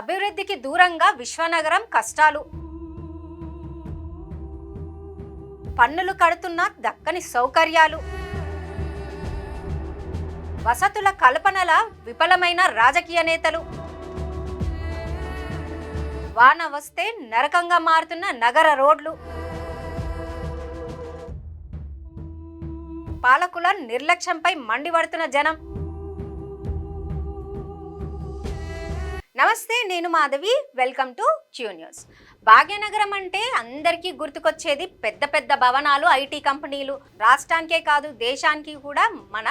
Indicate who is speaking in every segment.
Speaker 1: అభివృద్ధికి దూరంగా విశ్వనగరం కష్టాలు. పన్నులు కడుతున్న దక్కని సౌకర్యాలు. వసతుల కల్పనల విఫలమైన రాజకీయ నేతలు. వాన వస్తే నరకంగా మారుతున్న నగర రోడ్లు. పాలకుల నిర్లక్ష్యంపై మండిపడుతున్న జనం. నమస్తే, నేను Madhavi. Welcome to Q news. Bhagyanagaram అంటే అందరికీ గుర్తుకొచ్చేది పెద్ద పెద్ద భవనాలు, ఐటీ కంపెనీలు. రాష్ట్రానికే కాదు, దేశానికి కూడా మన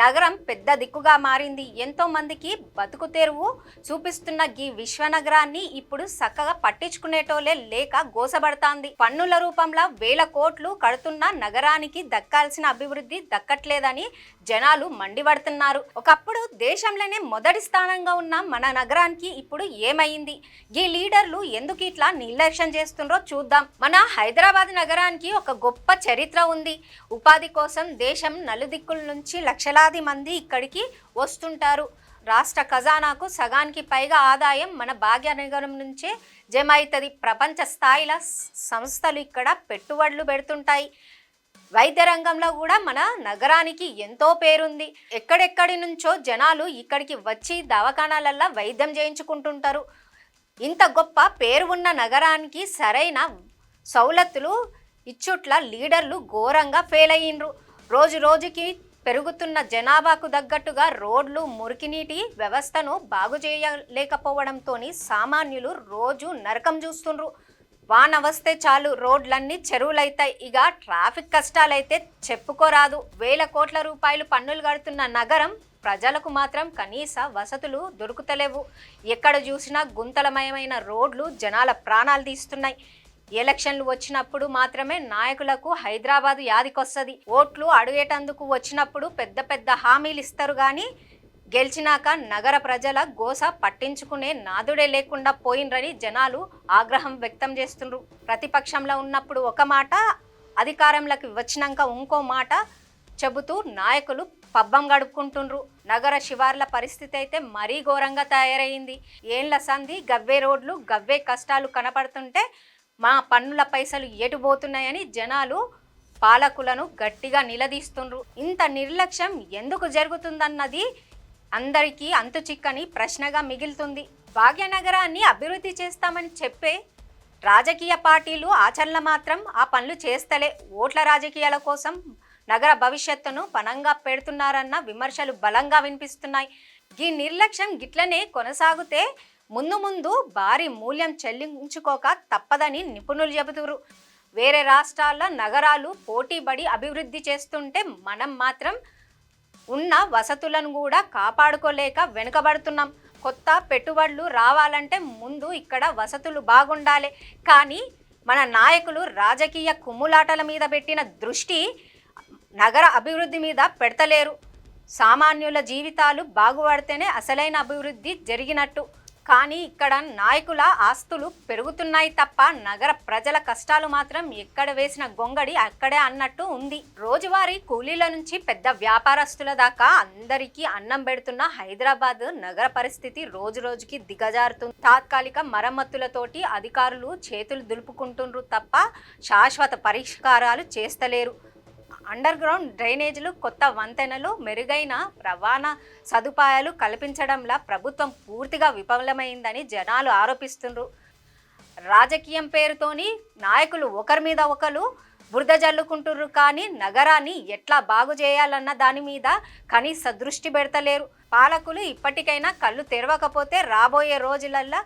Speaker 1: నగరం పెద్ద దిక్కుగా మారింది. ఎంతో మందికి బతుకు తెరువు చూపిస్తున్న ఈ విశ్వనగరాన్ని ఇప్పుడు చక్కగా పట్టించుకునేటోలే లేక గోసబడతాంది. పన్నుల రూపంలో వేల కోట్లు కడుతున్న నగరానికి దక్కాల్సిన అభివృద్ధి దక్కట్లేదని జనాలు మండిపడుతున్నారు. ఒకప్పుడు దేశంలోనే మొదటి స్థానంగా ఉన్న మన నగరానికి ఇప్పుడు ఏమైంది? ఈ లీడర్లు ఎందుకు ఇట్లా నిర్లక్ష్యం చేస్తుండ్రో చూద్దాం. మన హైదరాబాద్ నగరానికి ఒక గొప్ప చరిత్ర ఉంది. ఉపాధి కోసం దేశం నలుదిక్కుల నుంచి లక్షలాది మంది ఇక్కడికి వస్తుంటారు. రాష్ట్ర ఖజానాకు సగానికి పైగా ఆదాయం మన భాగ్యనగరం నుంచే జమ అవుతుంది. ప్రపంచ స్థాయిలో సంస్థలు ఇక్కడ పెట్టుబడులు పెడుతుంటాయి. వైద్య రంగంలో కూడా మన నగరానికి ఎంతో పేరుంది. ఎక్కడెక్కడి నుంచో జనాలు ఇక్కడికి వచ్చి దవాఖానాలల్లో వైద్యం చేయించుకుంటుంటారు. ఇంత గొప్ప పేరు ఉన్న నగరానికి సరైన సౌలతులు ఇచ్చుట్ల లీడర్లు ఘోరంగా ఫెయిల్ అయ్యిండ్రు. రోజు రోజుకి పెరుగుతున్న జనాభాకు తగ్గట్టుగా రోడ్లు, మురికినీటి వ్యవస్థను బాగు చేయలేకపోవడంతో సామాన్యులు రోజు నరకం చూస్తుండ్రు. వాన వస్తే చాలు రోడ్లన్నీ చెరువులైతాయి. ఇక ట్రాఫిక్ కష్టాలైతే చెప్పుకోరాదు. వేల కోట్ల రూపాయలు పన్నులు కడుతున్న నగరం ప్రజలకు మాత్రం కనీస వసతులు దొరుకుతలేవు. ఎక్కడ చూసినా గుంతలమయమైన రోడ్లు జనాల ప్రాణాలు తీస్తున్నాయి. ఎలక్షన్లు వచ్చినప్పుడు మాత్రమే నాయకులకు హైదరాబాద్ యాదికొస్తుంది. ఓట్లు అడిగేటందుకు వచ్చినప్పుడు పెద్ద పెద్ద హామీలు ఇస్తారు, కానీ గెలిచినాక నగర ప్రజల గోస పట్టించుకునే నాదుడే లేకుండా పోయినరని జనాలు ఆగ్రహం వ్యక్తం చేస్తుండ్రు. ప్రతిపక్షంలో ఉన్నప్పుడు ఒక మాట, అధికారంలోకి వచ్చినాక ఇంకో మాట చెబుతూ నాయకులు పబ్బం గడుపుకుంటుండ్రు. నగర శివార్ల పరిస్థితి అయితే మరీ ఘోరంగా తయారైంది. ఏండ్ల సంధి గవ్వే రోడ్లు, గవ్వే కష్టాలు కనపడుతుంటే మా పన్నుల పైసలు ఎటుపోతున్నాయని జనాలు పాలకులను గట్టిగా నిలదీస్తుండ్రు. ఇంత నిర్లక్ష్యం ఎందుకు జరుగుతుందన్నది అందరికీ అంతు చిక్కని ప్రశ్నగా మిగులుతుంది. భాగ్యనగరాన్ని అభివృద్ధి చేస్తామని చెప్పే రాజకీయ పార్టీలు ఆచరణ మాత్రం ఆ పనులు చేస్తలే. ఓట్ల రాజకీయాల కోసం నగర భవిష్యత్తును పణంగా పెడుతున్నారన్న విమర్శలు బలంగా వినిపిస్తున్నాయి. ఈ నిర్లక్ష్యం గిట్లనే కొనసాగితే ముందు ముందు భారీ మూల్యం చెల్లించుకోక తప్పదని నిపుణులు చెబుతున్నారు. వేరే రాష్ట్రాల నగరాలు పోటీపడి అభివృద్ధి చేస్తుంటే మనం మాత్రం ఉన్న వసతులను కూడా కాపాడుకోలేక వెనుకబడుతున్నాం. కొత్త పెట్టుబడులు రావాలంటే ముందు ఇక్కడ వసతులు బాగుండాలి. కానీ మన నాయకులు రాజకీయ కుమ్ములాటల మీద పెట్టిన దృష్టి నగర అభివృద్ధి మీద పెడతలేరు. సామాన్యుల జీవితాలు బాగుపడితేనే అసలైన అభివృద్ధి జరిగినట్టు. కానీ ఇక్కడ నాయకుల ఆస్తులు పెరుగుతున్నాయి తప్ప నగర ప్రజల కష్టాలు మాత్రం ఎక్కడ వేసిన గొంగడి అక్కడే అన్నట్టు ఉంది. రోజువారీ కూలీల నుంచి పెద్ద వ్యాపారస్తుల దాకా అందరికీ అన్నం పెడుతున్న హైదరాబాద్ నగర పరిస్థితి రోజు రోజుకి దిగజారుతుంది. తాత్కాలిక మరమ్మతులతోటి అధికారులు చేతులు దులుపుకుంటుండ్రు తప్ప శాశ్వత పరిష్కారాలు చేస్తలేరు. అండర్ గ్రౌండ్ డ్రైనేజీలు, కొత్త వంతెనలు, మెరుగైన రవాణా సదుపాయాలు కల్పించడంలో ప్రభుత్వం పూర్తిగా విఫలమైందని జనాలు ఆరోపిస్తున్నారు. రాజకీయం పేరుతోని నాయకులు ఒకరి మీద ఒకరు బురద జల్లుకుంటున్నారు, కానీ నగరాన్ని ఎట్లా బాగు చేయాలన్న దాని మీద కనీస దృష్టి పెడతలేరు. పాలకులు ఇప్పటికైనా కళ్ళు తెరవకపోతే రాబోయే రోజులల్లో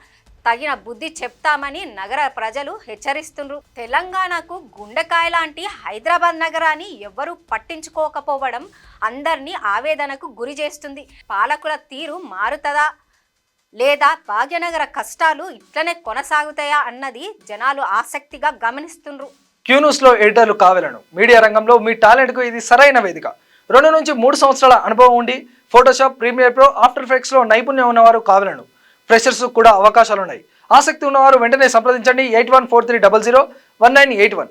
Speaker 1: తగిన బుద్ధి చెప్తామని నగర ప్రజలు హెచ్చరిస్తున్నారు. తెలంగాణకు గుండెకాయ లాంటి హైదరాబాద్ నగరాన్ని ఎవ్వరూ పట్టించుకోకపోవడం అందరినీ ఆవేదనకు గురి చేస్తుంది. పాలకుల తీరు మారుతుందా లేదా భాగ్యనగర కష్టాలు ఇట్లనే కొనసాగుతాయా అన్నది జనాలు ఆసక్తిగా గమనిస్తున్నారు.
Speaker 2: క్యూ న్యూస్లో ఎడిటర్లు కావాలను మీడియా రంగంలో మీ టాలెంట్కు ఇది సరైన వేదిక. 2 నుంచి 3 సంవత్సరాల అనుభవం ఉండి ఫోటోషాప్, ప్రీమియర్ ప్రో, ఆఫ్టర్ ఎఫెక్ట్స్లో నైపుణ్యం ఉన్నవారు కావాలను. ఫ్రెషర్స్ కూడా అవకాశాలు ఉన్నాయి. ఆసక్తి ఉన్నవారు వెంటనే సంప్రదించండి. 8143001981.